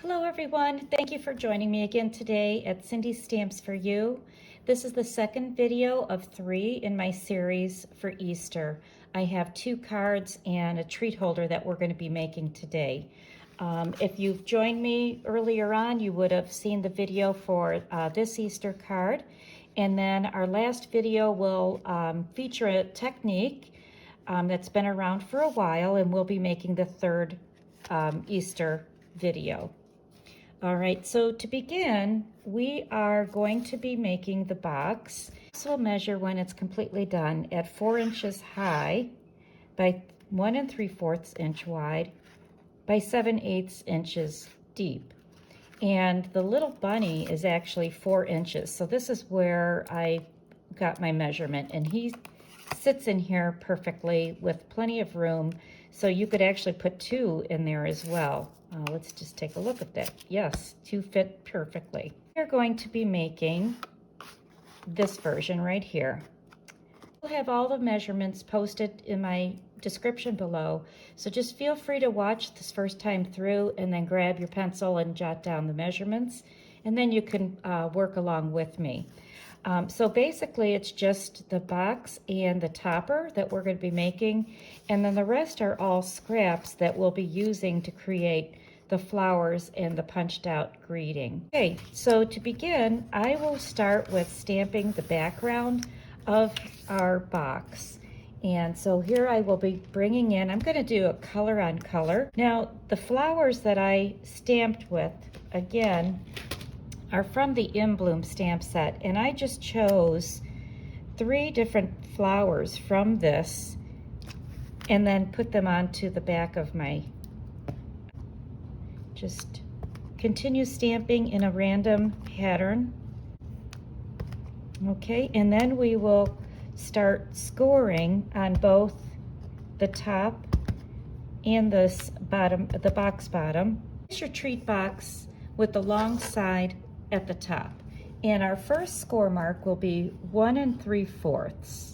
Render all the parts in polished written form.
Hello everyone, thank you for joining me again today at Cindy's Stamps for You. This is the second video of 3 in my series for Easter. I have 2 cards and a treat holder that we're going to be making today. If you've joined me earlier on, you would have seen the video for this Easter card. And then our last video will feature a technique that's been around for a while, and we'll be making the third Easter video. All right, so to begin, we are going to be making the box. This will measure when it's completely done at 4 inches high by 1 3/4 inch wide by 7/8 inches deep. And the little bunny is actually 4 inches. So this is where I got my measurement, and he sits in here perfectly with plenty of room. So you could actually put 2 in there as well. Let's just take a look at that. Yes, 2 fit perfectly. We're going to be making this version right here. We'll have all the measurements posted in my description below, so just feel free to watch this first time through and then grab your pencil and jot down the measurements, and then you can work along with me. So basically it's just the box and the topper that we're going to be making, and then the rest are all scraps that we'll be using to create the flowers and the punched out greeting. Okay, so to begin, I will start with stamping the background of our box. And so here I will be bringing in, I'm going to do a color on color. Now the flowers that I stamped with, again, are from the In Bloom stamp set, and I just chose 3 different flowers from this and then put them onto the back of my, just continue stamping in a random pattern. Okay, and then we will start scoring on both the top and this bottom, the box bottom. Here's your treat box with the long side at the top, and our first score mark will be 1 3/4.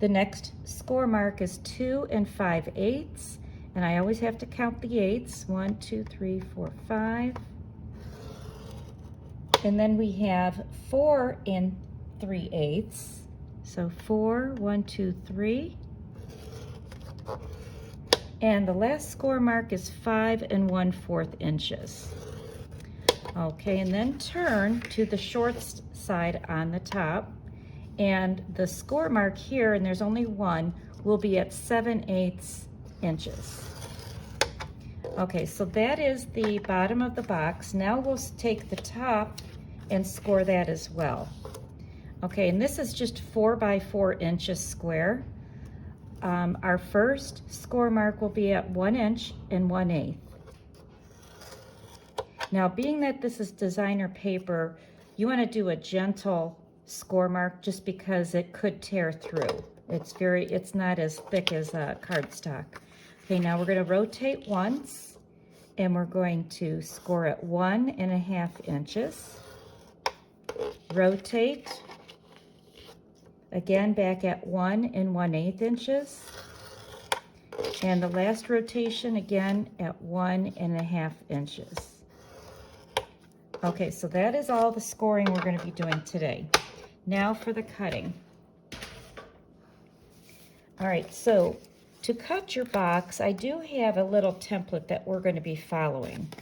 The next score mark is 2 5/8, and I always have to count the 8s. 1 2 3 4 5, and then we have 4 3/8. So 4 1 2 3. And the last score mark is 5 1/4 inches. Okay, and then turn to the short side on the top, and the score mark here, and there's only 1, will be at 7/8 inches. Okay, so that is the bottom of the box. Now we'll take the top and score that as well. Okay, and this is just 4 by 4 inches square. Our first score mark will be at 1 inch and 1/8. Now, being that this is designer paper, you want to do a gentle score mark just because it could tear through. It's not as thick as cardstock. Okay, now we're going to rotate once, and we're going to score at 1 1/2 inches. Rotate. Again, back at 1 1/8 inches. And the last rotation again at 1 1/2 inches. Okay, so that is all the scoring we're going to be doing today. Now for the cutting. All right, so to cut your box, I do have a little template that we're going to be following.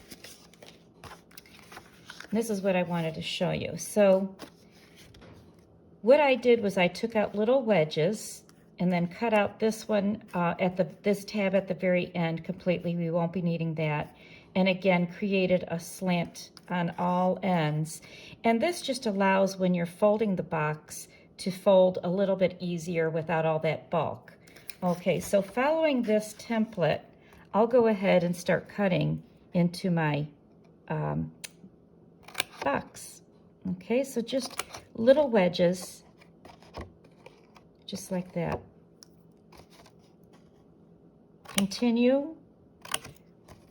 This is what I wanted to show you. So what I did was I took out little wedges and then cut out this one this tab at the very end completely. We won't be needing that. And again, created a slant on all ends. And this just allows, when you're folding the box, to fold a little bit easier without all that bulk. Okay, so following this template, I'll go ahead and start cutting into my box. Okay, so just little wedges, just like that. Continue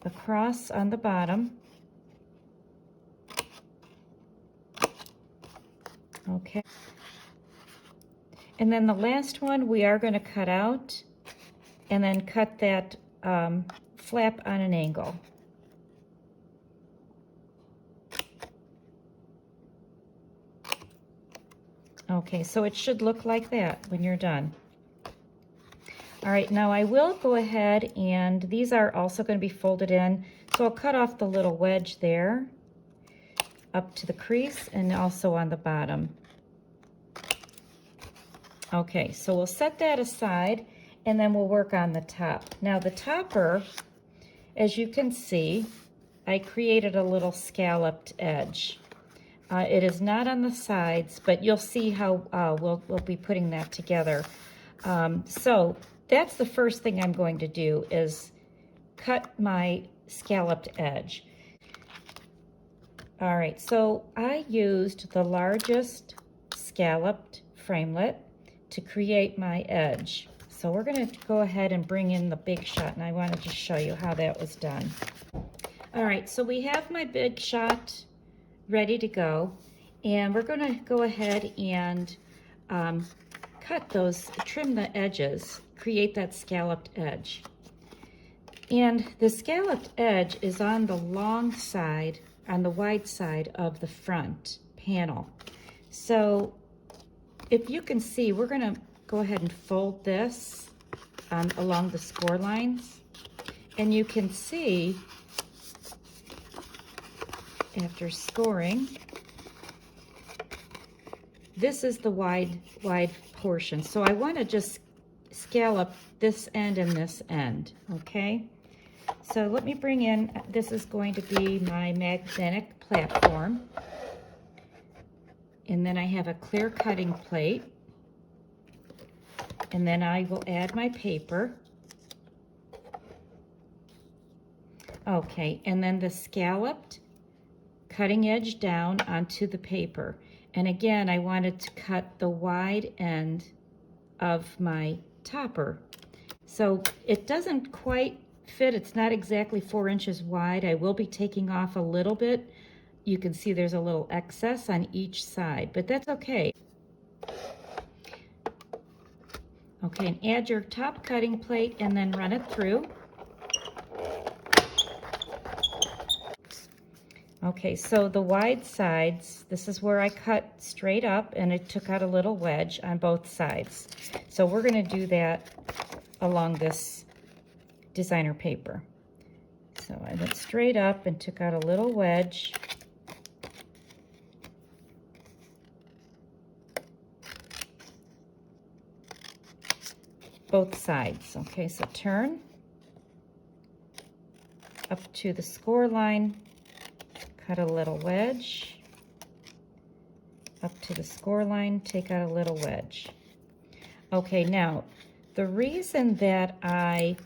across on the bottom. Okay. And then the last one we are going to cut out and then cut that flap on an angle. Okay, so it should look like that when you're done. All right, now I will go ahead, and these are also going to be folded in, so I'll cut off the little wedge there up to the crease and also on the bottom. Okay, so we'll set that aside, and then we'll work on the top. Now the topper, as you can see, I created a little scalloped edge. It is not on the sides, but you'll see how we'll be putting that together. So that's the first thing I'm going to do, is cut my scalloped edge. All right, so I used the largest scalloped framelit to create my edge. So we're going to go ahead and bring in the big shot, and I want to just show you how that was done. All right, so we have my big shot ready to go, and we're going to go ahead and trim the edges, create that scalloped edge. And the scalloped edge is on the long side, on the wide side of the front panel. So if you can see, we're going to go ahead and fold this along the score lines, and you can see after scoring, this is the wide portion. So I want to just scallop this end and this end, okay? So let me bring in, this is going to be my magnetic platform. And then I have a clear cutting plate. And then I will add my paper. Okay, and then the scalloped cutting edge down onto the paper. And again, I wanted to cut the wide end of my topper. So it doesn't quite fit. It's not exactly 4 inches wide. I will be taking off a little bit. You can see there's a little excess on each side, but that's okay. Okay, and add your top cutting plate and then run it through. Okay, so the wide sides, this is where I cut straight up, and it took out a little wedge on both sides. So we're going to do that along this designer paper. So I went straight up and took out a little wedge. Both sides. Okay, so turn up to the score line. Cut a little wedge, up to the score line, take out a little wedge. Okay, now, the reason that I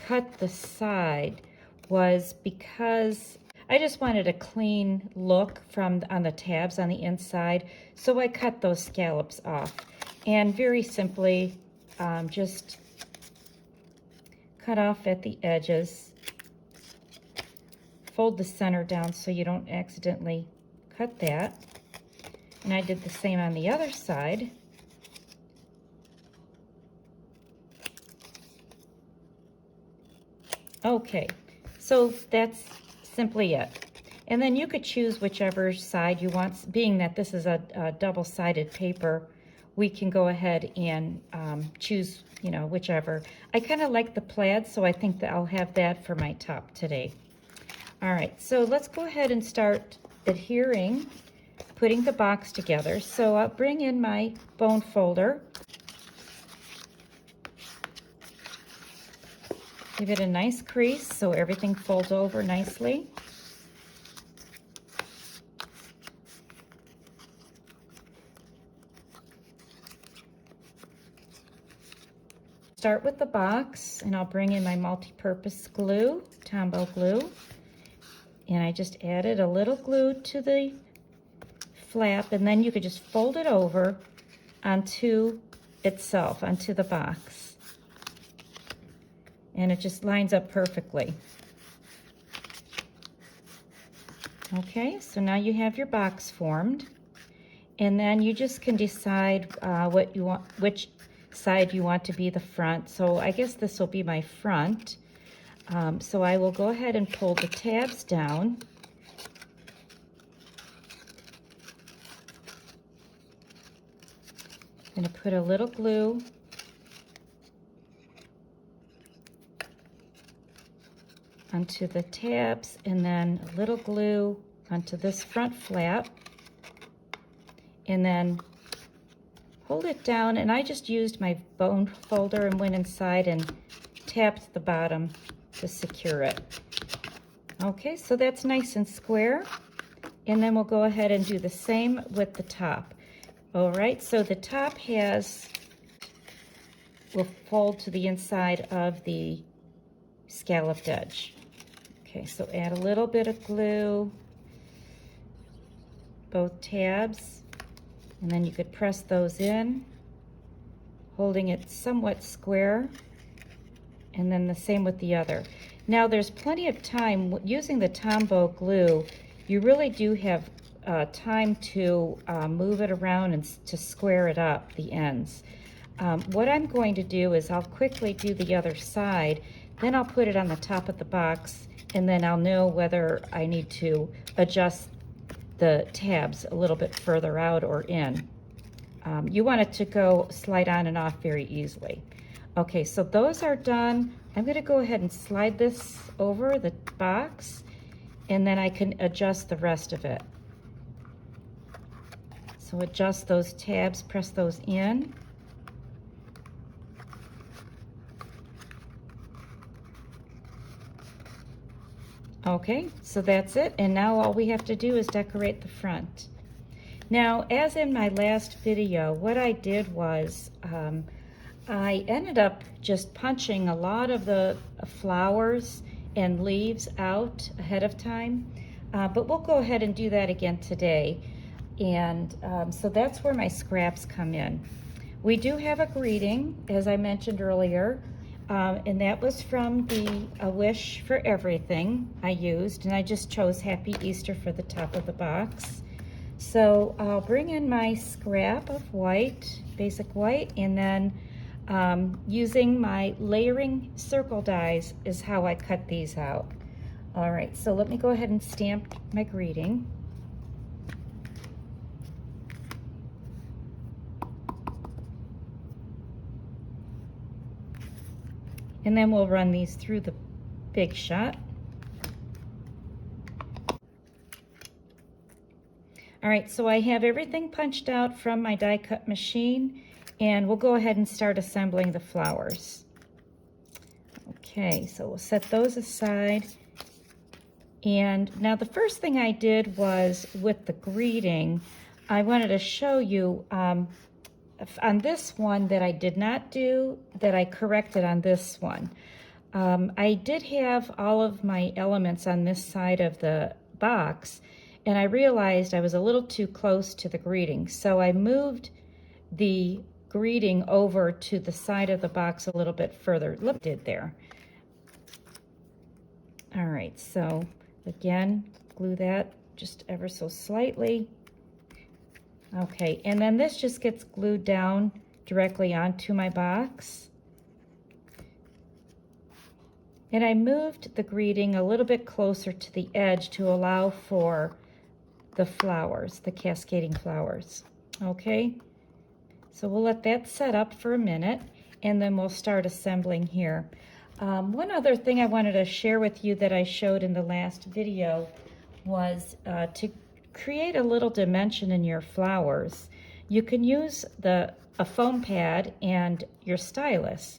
cut the side was because I just wanted a clean look on the tabs on the inside, so I cut those scallops off. And very simply, just cut off at the edges. Fold the center down so you don't accidentally cut that. And I did the same on the other side. Okay, so that's simply it. And then you could choose whichever side you want. Being that this is a double-sided paper, we can go ahead and choose, whichever. I kind of like the plaid, so I think that I'll have that for my top today. All right, so let's go ahead and start adhering, putting the box together. So I'll bring in my bone folder. Give it a nice crease so everything folds over nicely. Start with the box, and I'll bring in my multi-purpose glue, Tombow glue. And I just added a little glue to the flap, and then you could just fold it over onto itself, onto the box. And it just lines up perfectly. Okay, so now you have your box formed. And then you just can decide what you want, which side you want to be the front. So I guess this will be my front. So I will go ahead and pull the tabs down. I'm going to put a little glue onto the tabs and then a little glue onto this front flap, and then hold it down. And I just used my bone folder and went inside and tapped the bottom to secure it. Okay, so that's nice and square. And then we'll go ahead and do the same with the top. All right, so the top will fold to the inside of the scalloped edge. Okay, so add a little bit of glue, both tabs, and then you could press those in, holding it somewhat square, and then the same with the other. Now there's plenty of time. Using the Tombow glue, you really do have time to move it around and to square it up, the ends. What I'm going to do is I'll quickly do the other side, then I'll put it on the top of the box, and then I'll know whether I need to adjust the tabs a little bit further out or in. You want it to slide on and off very easily. Okay, so those are done. I'm going to go ahead and slide this over the box, and then I can adjust the rest of it. So adjust those tabs, press those in. Okay, so that's it. And now all we have to do is decorate the front. Now, as in my last video, what I did was I ended up just punching a lot of the flowers and leaves out ahead of time, but we'll go ahead and do that again today. And so that's where my scraps come in. We do have a greeting, as I mentioned earlier, and that was from the A Wish for Everything I used, and I just chose Happy Easter for the top of the box. So I'll bring in my scrap of white, basic white, and then using my layering circle dies is how I cut these out. All right, so let me go ahead and stamp my greeting. And then we'll run these through the Big Shot. All right, so I have everything punched out from my die cut machine, and we'll go ahead and start assembling the flowers. Okay, so we'll set those aside. And now the first thing I did was with the greeting, I wanted to show you on this one that I did not do, that I corrected on this one. I did have all of my elements on this side of the box, and I realized I was a little too close to the greeting. So I moved the greeting over to the side of the box a little bit further. Look, did there. All right, so again, glue that just ever so slightly. Okay, and then this just gets glued down directly onto my box. And I moved the greeting a little bit closer to the edge to allow for the flowers, the cascading flowers. Okay, so we'll let that set up for a minute, and then we'll start assembling here. One other thing I wanted to share with you that I showed in the last video was to create a little dimension in your flowers. You can use a foam pad and your stylus.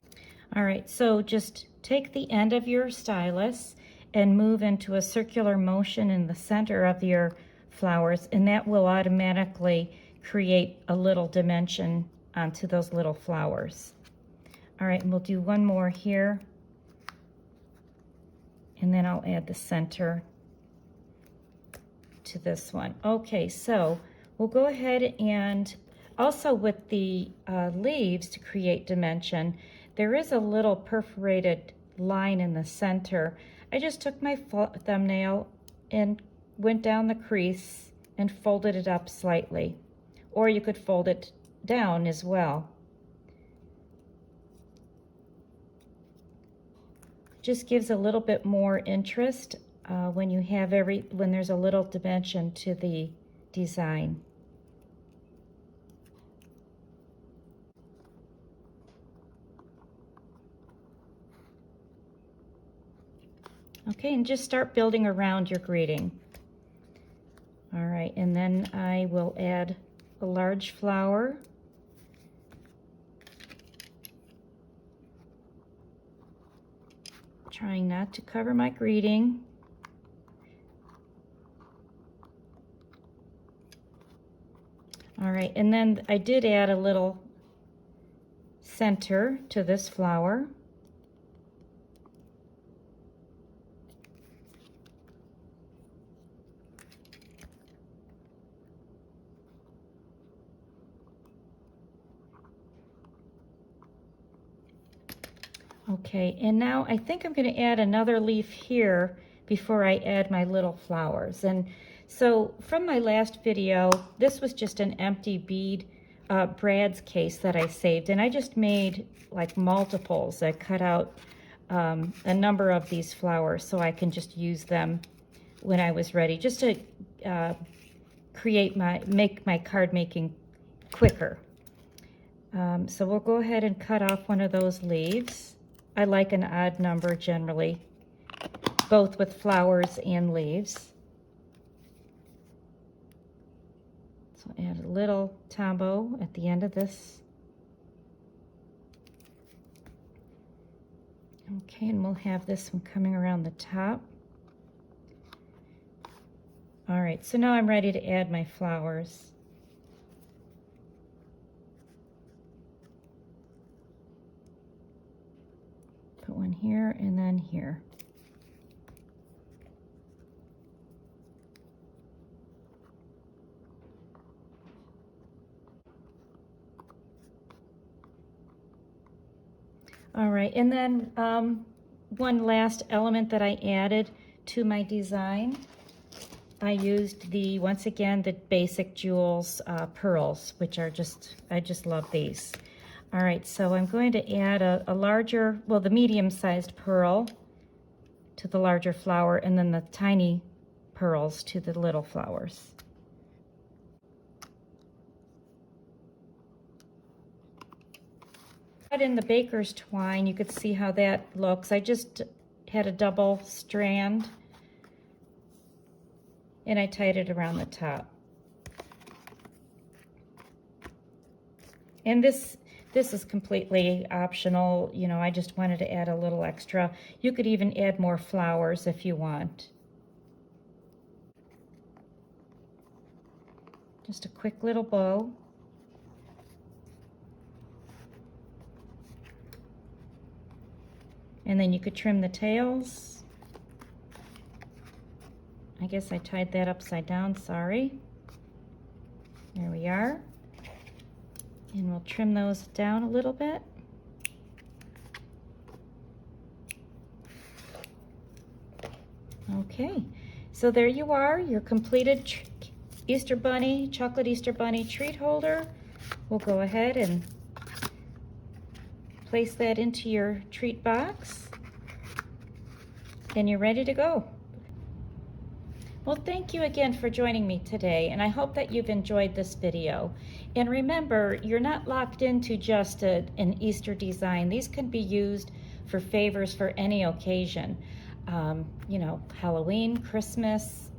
All right, so just take the end of your stylus and move into a circular motion in the center of your flowers, and that will automatically create a little dimension onto those little flowers. All right, and we'll do one more here, and then I'll add the center to this one. Okay, so we'll go ahead and also with the leaves to create dimension, there is a little perforated line in the center. I just took my thumbnail and went down the crease and folded it up slightly, or you could fold it down as well. Just gives a little bit more interest when you have when there's a little dimension to the design. Okay, and just start building around your greeting. All right, and then I will add a large flower. Trying not to cover my greeting. All right, and then I did add a little center to this flower. Okay, and now I think I'm going to add another leaf here before I add my little flowers. And so from my last video, this was just an empty bead Brad's case that I saved, and I just made like multiples. I cut out a number of these flowers so I can just use them when I was ready, just to make my card making quicker. So we'll go ahead and cut off one of those leaves. I like an odd number generally, both with flowers and leaves. So add a little tombow at the end of this. Okay, and we'll have this one coming around the top. All right, so now I'm ready to add my flowers. Put one here and then here. All right, and then one last element that I added to my design, I used once again, the Basic Jewels pearls, which are I just love these. All right, so I'm going to add a larger, well, the medium-sized pearl to the larger flower, and then the tiny pearls to the little flowers. Put in the baker's twine. You could see how that looks. I just had a double strand, and I tied it around the top. And this is completely optional. You know, I just wanted to add a little extra. You could even add more flowers if you want. Just a quick little bow. And then you could trim the tails. I guess I tied that upside down, sorry. There we are. And we'll trim those down a little bit. Okay, so there you are, your completed Easter Bunny, chocolate Easter Bunny treat holder. We'll go ahead and place that into your treat box, and you're ready to go. Well, thank you again for joining me today, and I hope that you've enjoyed this video. And remember, you're not locked into just an Easter design. These can be used for favors for any occasion. You know, Halloween, Christmas,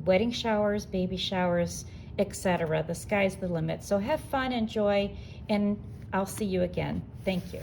wedding showers, baby showers, etc. The sky's the limit. So have fun, enjoy, and I'll see you again. Thank you.